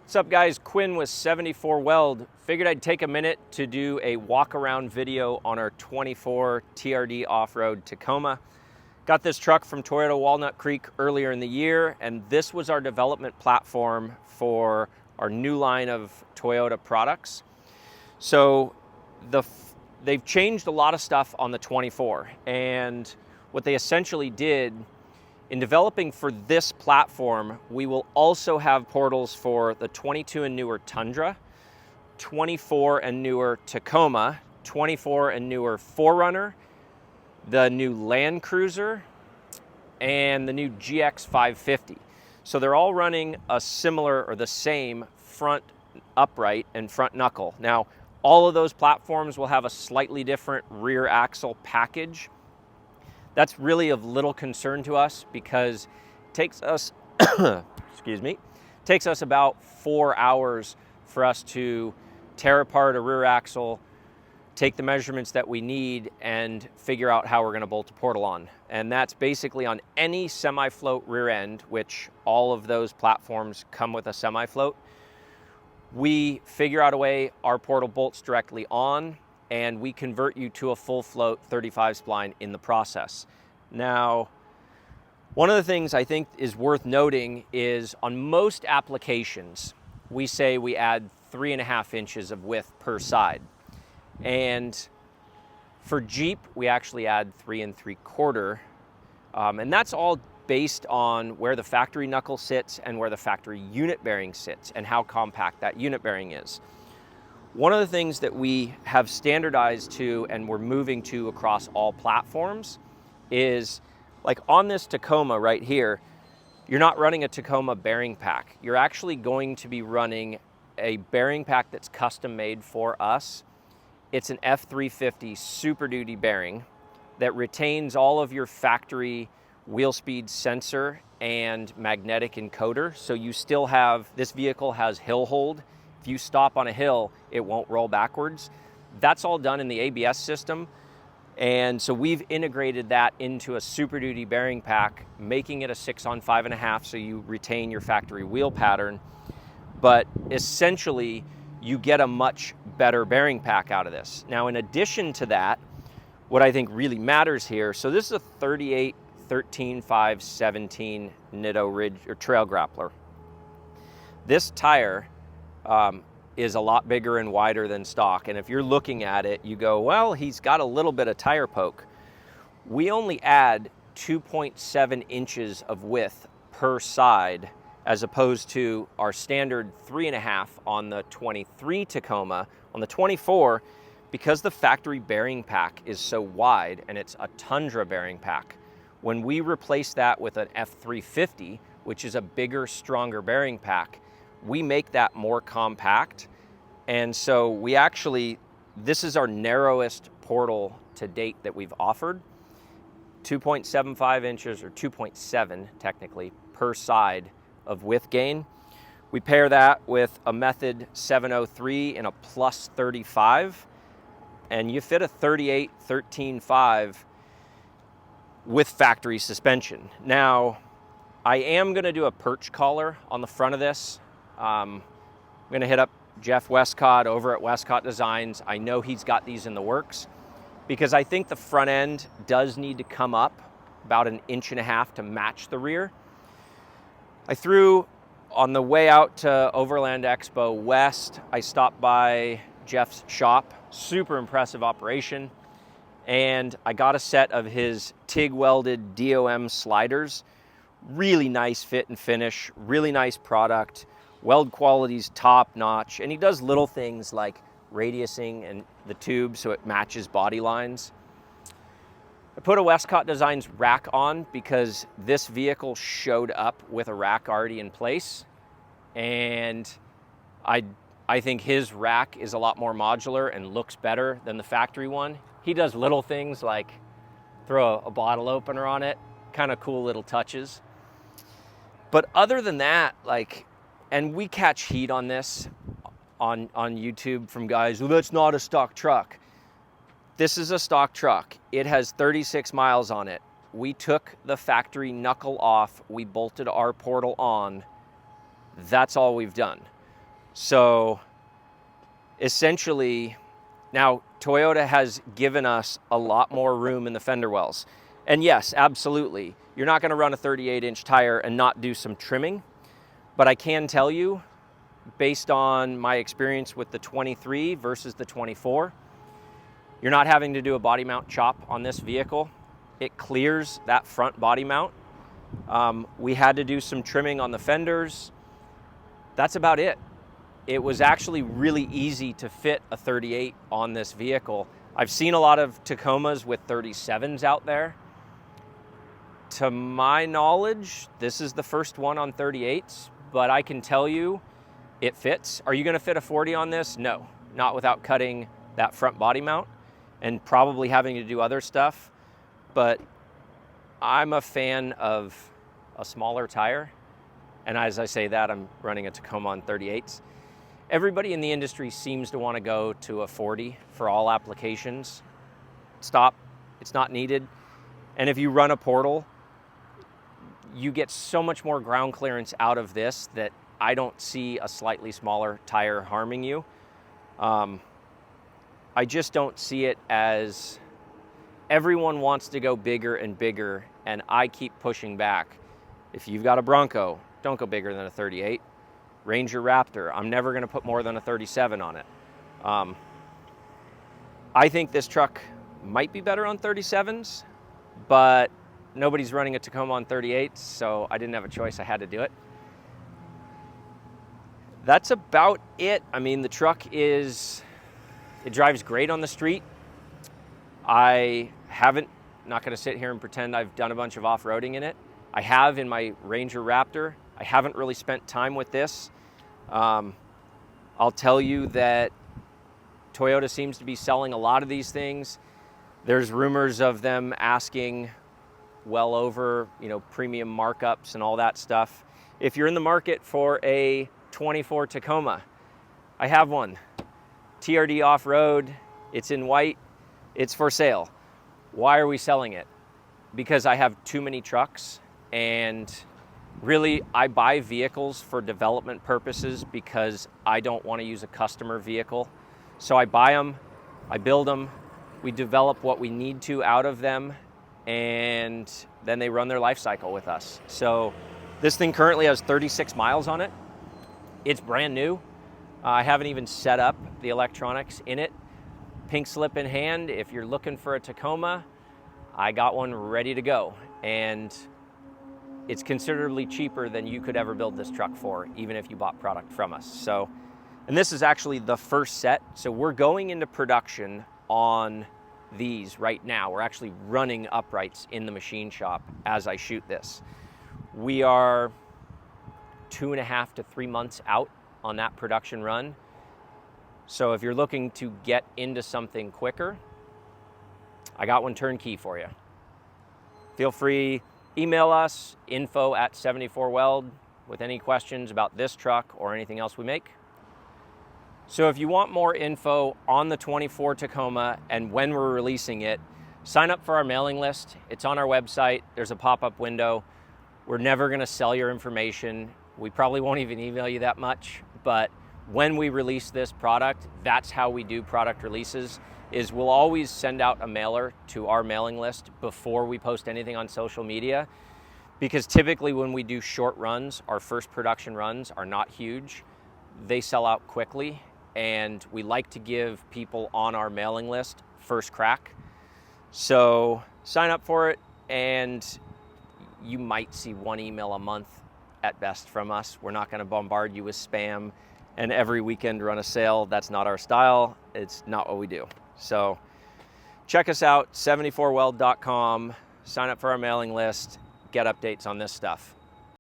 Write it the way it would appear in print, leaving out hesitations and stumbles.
What's up guys, Quinn with 74 Weld. Figured I'd take a minute to do a walk around video on our 24 TRD off-road Tacoma. Got this truck from Toyota Walnut Creek earlier in the year, and this was our development platform for our new line of Toyota products. So they've changed a lot of stuff on the 24, and what they essentially did in developing for this platform, we will also have portals for the 22 and newer Tundra, 24 and newer Tacoma, 24 and newer 4Runner, the new Land Cruiser, and the new GX 550. So they're all running a similar or the same front upright and front knuckle. Now, all of those platforms will have a slightly different rear axle package. That's really of little concern to us because it takes us, takes us about 4 hours for us to tear apart a rear axle, take the measurements that we need, and figure out how we're gonna bolt the portal on. And that's basically on any semi-float rear end, which all of those platforms come with a semi-float. We figure out a way our portal bolts directly on, and we convert you to a full float 35 spline in the process. Now, one of the things I think is worth noting is on most applications, we say we add 3.5 inches of width per side. And for Jeep, we actually add 3 3/4. And that's all based on where the factory knuckle sits and where the factory unit bearing sits and how compact that unit bearing is. One of the things that we have standardized to and we're moving to across all platforms is, like on this Tacoma right here, you're not running a Tacoma bearing pack. You're actually going to be running a bearing pack that's custom made for us. It's an F350 Super Duty bearing that retains all of your factory wheel speed sensor and magnetic encoder. So you still have, this vehicle has hill hold. If you stop on a hill, it won't roll backwards. That's all done in the ABS system. And so we've integrated that into a Super Duty bearing pack, making it a 6-on-5.5 so you retain your factory wheel pattern. But essentially, you get a much better bearing pack out of this. Now, in addition to that, what I think really matters here, so this is a 38 13.5/17 Nitto Ridge or Trail Grappler. This tire is a lot bigger and wider than stock. And if you're looking at it, you go, well, he's got a little bit of tire poke. We only add 2.7 inches of width per side, as opposed to our standard 3.5 on the 23 Tacoma. On the 24, because the factory bearing pack is so wide and it's a Tundra bearing pack, when we replace that with an F350, which is a bigger, stronger bearing pack, we make that more compact. And so we actually, this is our narrowest portal to date that we've offered. 2.75 inches or 2.7 technically per side of width gain. We pair that with a Method 703 and a plus 35, and you fit a 38 13.5 with factory suspension. Now, I am gonna do a perch collar on the front of this. I'm gonna hit up Jeff Westcott over at Westcott Designs. I know he's got these in the works because I think the front end does need to come up about 1.5 inches to match the rear. I threw, on the way out to Overland Expo West, I stopped by Jeff's shop. Super impressive operation. And I got a set of his TIG welded DOM sliders. Really nice fit and finish, really nice product. Weld quality's top notch. And he does little things like radiusing and the tube so it matches body lines. I put a Westcott Designs rack on because this vehicle showed up with a rack already in place. And I think his rack is a lot more modular and looks better than the factory one. He does little things like throw a bottle opener on it, kind of cool little touches. But other than that, like, and we catch heat on this on YouTube from guys, well, that's not a stock truck. This is a stock truck. It has 36 miles on it. We took the factory knuckle off, we bolted our portal on. That's all we've done. So essentially, now Toyota has given us a lot more room in the fender wells. And yes, absolutely, you're not going to run a 38-inch tire and not do some trimming. But I can tell you, based on my experience with the 23 versus the 24, you're not having to do a body mount chop on this vehicle. It clears that front body mount. We had to do some trimming on the fenders. That's about it. It was actually really easy to fit a 38 on this vehicle. I've seen a lot of Tacomas with 37s out there. To my knowledge, this is the first one on 38s, but I can tell you it fits. Are you going to fit a 40 on this? No, not without cutting that front body mount and probably having to do other stuff. But I'm a fan of a smaller tire. And as I say that, I'm running a Tacoma on 38s. Everybody in the industry seems to want to go to a 40 for all applications. Stop. It's not needed. And if you run a portal, you get so much more ground clearance out of this that I don't see a slightly smaller tire harming you. I just don't see it as everyone wants to go bigger and bigger, and I keep pushing back. If you've got a Bronco, don't go bigger than a 38. Ranger Raptor, I'm never going to put more than a 37 on it. I think this truck might be better on 37s, but nobody's running a Tacoma on 38s, so I didn't have a choice. I had to do it. That's about it. I mean, the truck it drives great on the street. Not going to sit here and pretend I've done a bunch of off-roading in it. I have in my Ranger Raptor. I haven't really spent time with this. I'll tell you that Toyota seems to be selling a lot of these things. There's rumors of them asking well over, premium markups and all that stuff. If you're in the market for a 24 Tacoma, I have one. TRD off-road, it's in white, it's for sale. Why are we selling it? Because I have too many trucks, and really I buy vehicles for development purposes because I don't want to use a customer vehicle. So I buy them, I build them, we develop what we need to out of them, and then they run their life cycle with us. So this thing currently has 36 miles on it. It's brand new. I haven't even set up the electronics in it. Pink slip in hand. If you're looking for a Tacoma, I got one ready to go. And it's considerably cheaper than you could ever build this truck for, even if you bought product from us. So, and this is actually the first set. So we're going into production on these right now. We're actually running uprights in the machine shop as I shoot this. We are 2.5 to 3 months out on that production run. So if you're looking to get into something quicker, I got one turnkey for you. Feel free, email us, info@74weld with any questions about this truck or anything else we make. So if you want more info on the 24 Tacoma and when we're releasing it, sign up for our mailing list. It's on our website. There's a pop-up window. We're never going to sell your information. We probably won't even email you that much, but when we release this product, that's how we do product releases, is we'll always send out a mailer to our mailing list before we post anything on social media, because typically when we do short runs, our first production runs are not huge. They sell out quickly, and we like to give people on our mailing list first crack. So sign up for it, and you might see one email a month at best from us. We're not going to bombard you with spam and every weekend run a sale. That's not our style. It's not what we do. So check us out, 74weld.com, sign up for our mailing list, get updates on this stuff.